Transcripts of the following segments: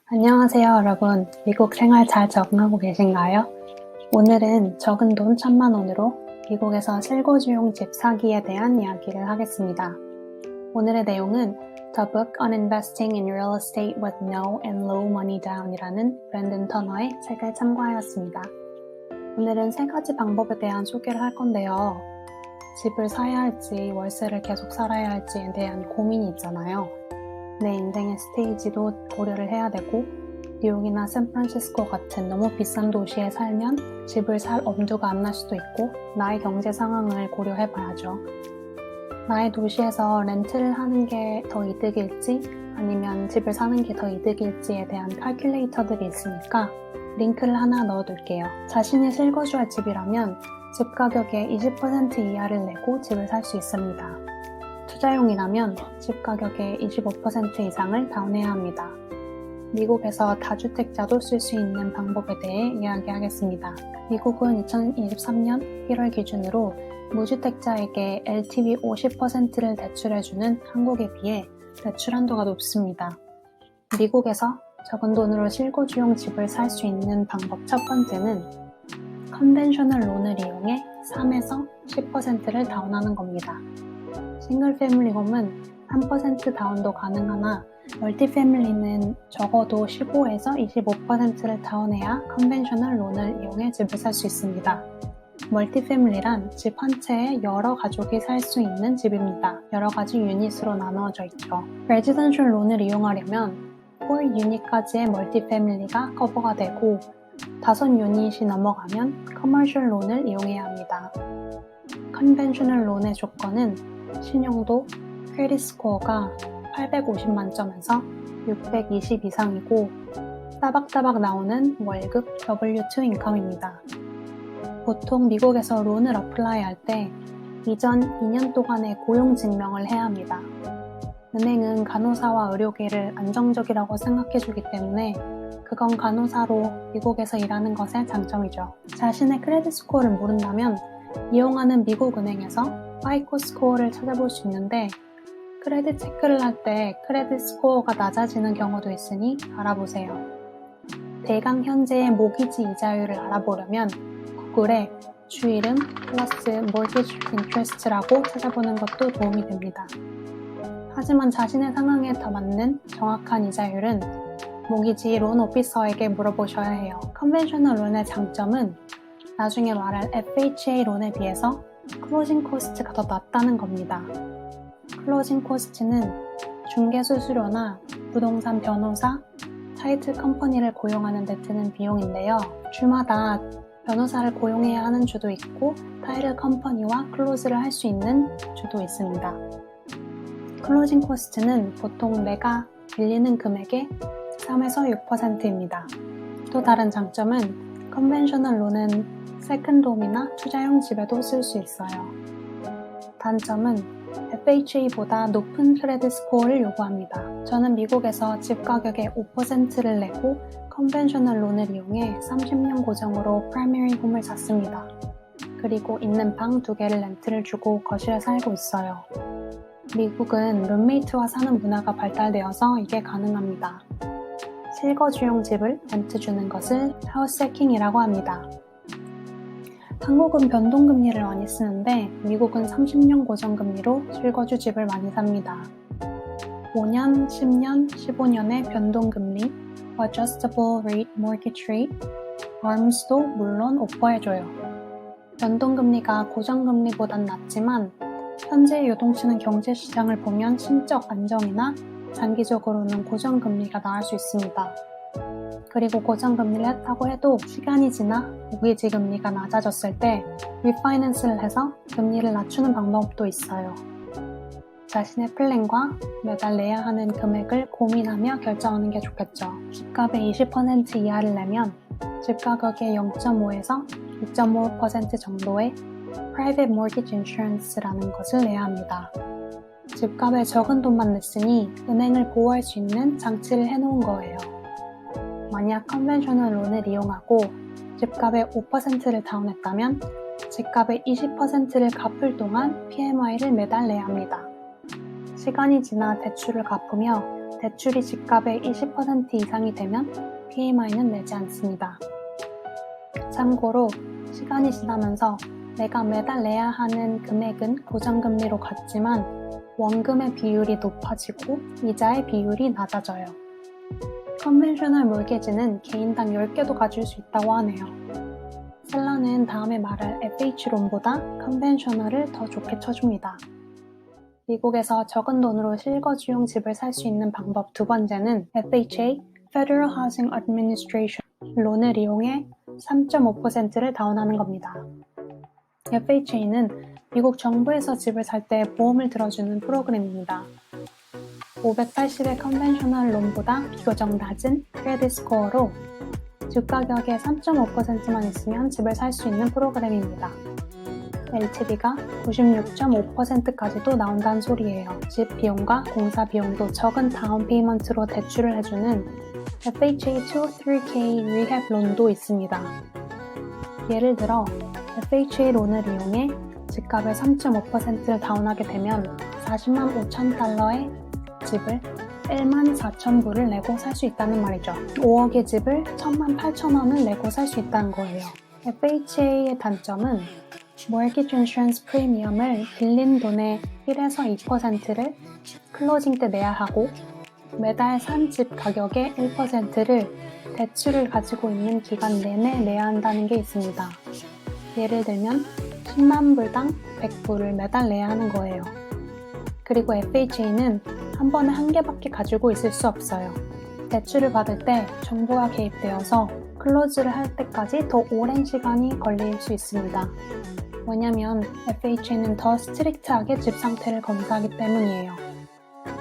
안녕하세요, 여러분. 미국 생활 잘 적응하고 계신가요? 오늘은 적은 돈 1,000만 원으로 미국에서 실거주용 집 사기에 대한 이야기를 하겠습니다. 오늘의 내용은 The Book on Investing in Real Estate with No and Low Money Down이라는 브랜든 터너의 책을 참고하였습니다. 오늘은 3가지 방법에 대한 소개를 할 건데요. 집을 사야 할지 월세를 계속 살아야 할지에 대한 고민이 있잖아요. 내 인생의 스테이지도 고려를 해야 되고 뉴욕이나 샌프란시스코 같은 너무 비싼 도시에 살면 집을 살 엄두가 안 날 수도 있고 나의 경제 상황을 고려해 봐야죠. 나의 도시에서 렌트를 하는 게 더 이득일지 아니면 집을 사는 게 더 이득일지에 대한 칼큘레이터들이 있으니까 링크를 하나 넣어둘게요. 자신이 실거주할 집이라면 집 가격의 20% 이하를 내고 집을 살 수 있습니다. 투자용이라면 집 가격의 25% 이상을 다운해야 합니다. 미국에서 다주택자도 쓸 수 있는 방법에 대해 이야기하겠습니다. 미국은 2023년 1월 기준으로 무주택자에게 LTV 50%를 대출해주는 한국에 비해 대출 한도가 높습니다. 미국에서 적은 돈으로 실거주용 집을 살 수 있는 방법 첫 번째는 컨벤셔널 론을 이용해 3에서 10%를 다운하는 겁니다. 싱글 패밀리 홈은 3% 다운도 가능하나 멀티 패밀리는 적어도 15에서 25%를 다운해야 컨벤셔널 론을 이용해 집을 살 수 있습니다. 멀티 패밀리란 집 한 채에 여러 가족이 살 수 있는 집입니다. 여러 가지 유닛으로 나누어져 있죠. 레지던셜 론을 이용하려면 4유닛까지의 멀티 패밀리가 커버가 되고 5유닛이 넘어가면 커머셜 론을 이용해야 합니다. 컨벤셔널 론의 조건은 신용도, 크레딧 스코어가 850 만점에서 620 이상이고 따박따박 나오는 월급 W2 인컴입니다. 보통 미국에서 론을 어플라이 할 때 이전 2년 동안의 고용 증명을 해야 합니다. 은행은 간호사와 의료계를 안정적이라고 생각해주기 때문에 그건 간호사로 미국에서 일하는 것의 장점이죠. 자신의 크레딧 스코어를 모른다면 이용하는 미국 은행에서 파이코 스코어를 찾아볼 수 있는데 크레딧 체크를 할 때 크레딧 스코어가 낮아지는 경우도 있으니 알아보세요. 대강 현재의 모기지 이자율을 알아보려면 구글에 주이름 플러스 mortgage interest라고 찾아보는 것도 도움이 됩니다. 하지만 자신의 상황에 더 맞는 정확한 이자율은 모기지 론 오피서에게 물어보셔야 해요. 컨벤셔널 론의 장점은 나중에 말할 FHA 론에 비해서 클로징 코스트가 더 낮다는 겁니다. 클로징 코스트는 중개수수료나 부동산 변호사, 타이틀 컴퍼니를 고용하는 데 드는 비용인데요. 주마다 변호사를 고용해야 하는 주도 있고 타이틀 컴퍼니와 클로즈를 할 수 있는 주도 있습니다. 클로징 코스트는 보통 내가 빌리는 금액의 3에서 6%입니다. 또 다른 장점은 컨벤셔널 론은 세컨드홈이나 투자용 집에도 쓸 수 있어요. 단점은 FHA보다 높은 크레딧 스코어를 요구합니다. 저는 미국에서 집 가격의 5%를 내고 컨벤셔널 론을 이용해 30년 고정으로 프라이머리 홈을 샀습니다. 그리고 있는 방 2개를 렌트를 주고 거실에 살고 있어요. 미국은 룸메이트와 사는 문화가 발달되어서 이게 가능합니다. 실거주용 집을 렌트 주는 것을 하우스 해킹이라고 합니다. 한국은 변동금리를 많이 쓰는데 미국은 30년 고정금리로 실거주 집을 많이 삽니다. 5년, 10년, 15년의 변동금리, Adjustable Rate Mortgage Rate, ARMs도 물론 오퍼해줘요. 변동금리가 고정금리보단 낮지만 현재 요동치는 경제시장을 보면 심적 안정이나 장기적으로는 고정금리가 나을 수 있습니다. 그리고 고정금리를 했다고 해도 시간이 지나 모기지 금리가 낮아졌을 때 리파이낸스를 해서 금리를 낮추는 방법도 있어요. 자신의 플랜과 매달 내야 하는 금액을 고민하며 결정하는 게 좋겠죠. 집값의 20% 이하를 내면 집 가격의 0.5에서 2.5% 정도의 Private Mortgage Insurance라는 것을 내야 합니다. 집값에 적은 돈만 냈으니 은행을 보호할 수 있는 장치를 해놓은 거예요. 만약 컨벤셔널 론을 이용하고 집값의 5%를 다운했다면 집값의 20%를 갚을 동안 PMI를 매달 내야 합니다. 시간이 지나 대출을 갚으며 대출이 집값의 20% 이상이 되면 PMI는 내지 않습니다. 참고로 시간이 지나면서 내가 매달 내야 하는 금액은 고정금리로 같지만 원금의 비율이 높아지고 이자의 비율이 낮아져요. 컨벤셔널 몰게지는 개인당 10개도 가질 수 있다고 하네요. 셀러는 다음에 말할 FH론보다 컨벤셔널을 더 좋게 쳐줍니다. 미국에서 적은 돈으로 실거주용 집을 살 수 있는 방법 두 번째는 FHA, Federal Housing Administration 론을 이용해 3.5%를 다운하는 겁니다. FHA는 미국 정부에서 집을 살 때 보험을 들어주는 프로그램입니다. 580의 컨벤셔널 론보다 비교적 낮은 크레딧 스코어로 집 가격의 3.5%만 있으면 집을 살 수 있는 프로그램입니다. LTV가 96.5%까지도 나온다는 소리예요. 집 비용과 공사 비용도 적은 다운 페이먼트로 대출을 해주는 FHA 203K 리헵 론도 있습니다. 예를 들어 FHA 론을 이용해 집값의 3.5%를 다운하게 되면 40만 5천 달러의 집을 1만 4천 불을 내고 살 수 있다는 말이죠. 5억의 집을 1천만 8천 원을 내고 살 수 있다는 거예요. FHA의 단점은 mortgage insurance 프리미엄을 빌린 돈의 1에서 2%를 클로징 때 내야 하고 매달 산 집 가격의 1%를 대출을 가지고 있는 기간 내내 내야 한다는 게 있습니다. 예를 들면 10만 불당 100불을 매달 내야 하는 거예요. 그리고 FHA는 한 번에 한 개밖에 가지고 있을 수 없어요. 대출을 받을 때 정부가 개입되어서 클로즈를 할 때까지 더 오랜 시간이 걸릴 수 있습니다. 왜냐면 FHA는 더 스트릭트하게 집 상태를 검사하기 때문이에요.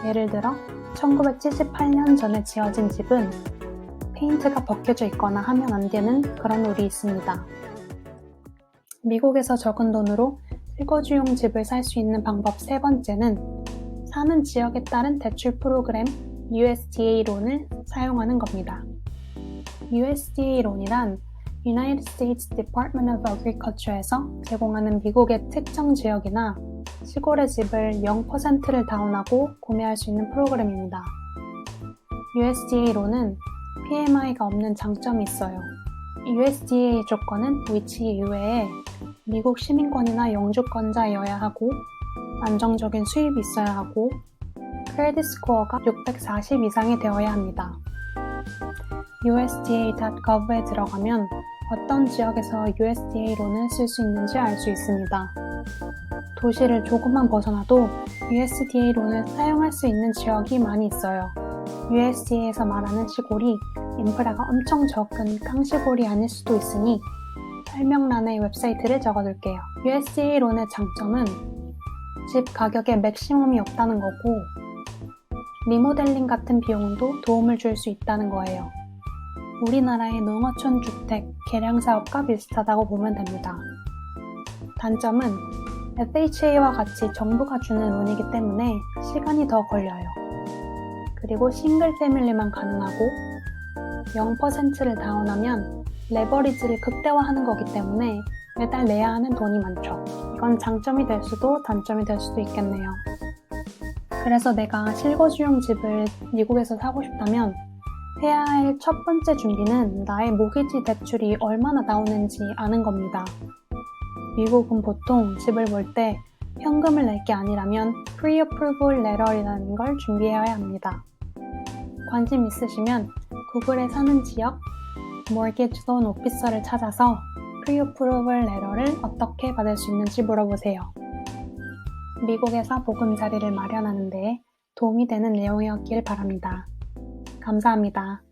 예를 들어 1978년 전에 지어진 집은 페인트가 벗겨져 있거나 하면 안 되는 그런 룰이 있습니다. 미국에서 적은 돈으로 실거주용 집을 살 수 있는 방법 세 번째는 사는 지역에 따른 대출 프로그램 USDA 론을 사용하는 겁니다. USDA 론이란 United States Department of Agriculture에서 제공하는 미국의 특정 지역이나 시골의 집을 0%를 다운하고 구매할 수 있는 프로그램입니다. USDA 론은 PMI가 없는 장점이 있어요. USDA 조건은 위치 이외에 미국 시민권이나 영주권자여야 하고 안정적인 수입이 있어야 하고 크레딧 스코어가 640 이상이 되어야 합니다. USDA.gov에 들어가면 어떤 지역에서 USDA 론을 쓸 수 있는지 알 수 있습니다. 도시를 조금만 벗어나도 USDA 론을 사용할 수 있는 지역이 많이 있어요. USDA에서 말하는 시골이 인프라가 엄청 적은 깡시골이 아닐 수도 있으니 설명란에 웹사이트를 적어둘게요. USDA 론의 장점은 집 가격에 맥시멈이 없다는 거고 리모델링 같은 비용도 도움을 줄 수 있다는 거예요. 우리나라의 농어촌 주택 개량 사업과 비슷하다고 보면 됩니다. 단점은 FHA와 같이 정부가 주는 론이기 때문에 시간이 더 걸려요. 그리고 싱글 패밀리만 가능하고 0%를 다운하면 레버리지를 극대화하는 거기 때문에 매달 내야 하는 돈이 많죠. 이건 장점이 될 수도 단점이 될 수도 있겠네요. 그래서 내가 실거주용 집을 미국에서 사고 싶다면 해야 할 첫 번째 준비는 나의 모기지 대출이 얼마나 나오는지 아는 겁니다. 미국은 보통 집을 볼 때 현금을 낼 게 아니라면 Pre-Approval Letter이라는 걸 준비해야 합니다. 관심 있으시면 구글에 사는 지역 Mortgage Loan Officer를 찾아서 Pre-Approval Letter를 어떻게 받을 수 있는지 물어보세요. 미국에서 보금자리를 마련하는 데 도움이 되는 내용이었길 바랍니다. 감사합니다.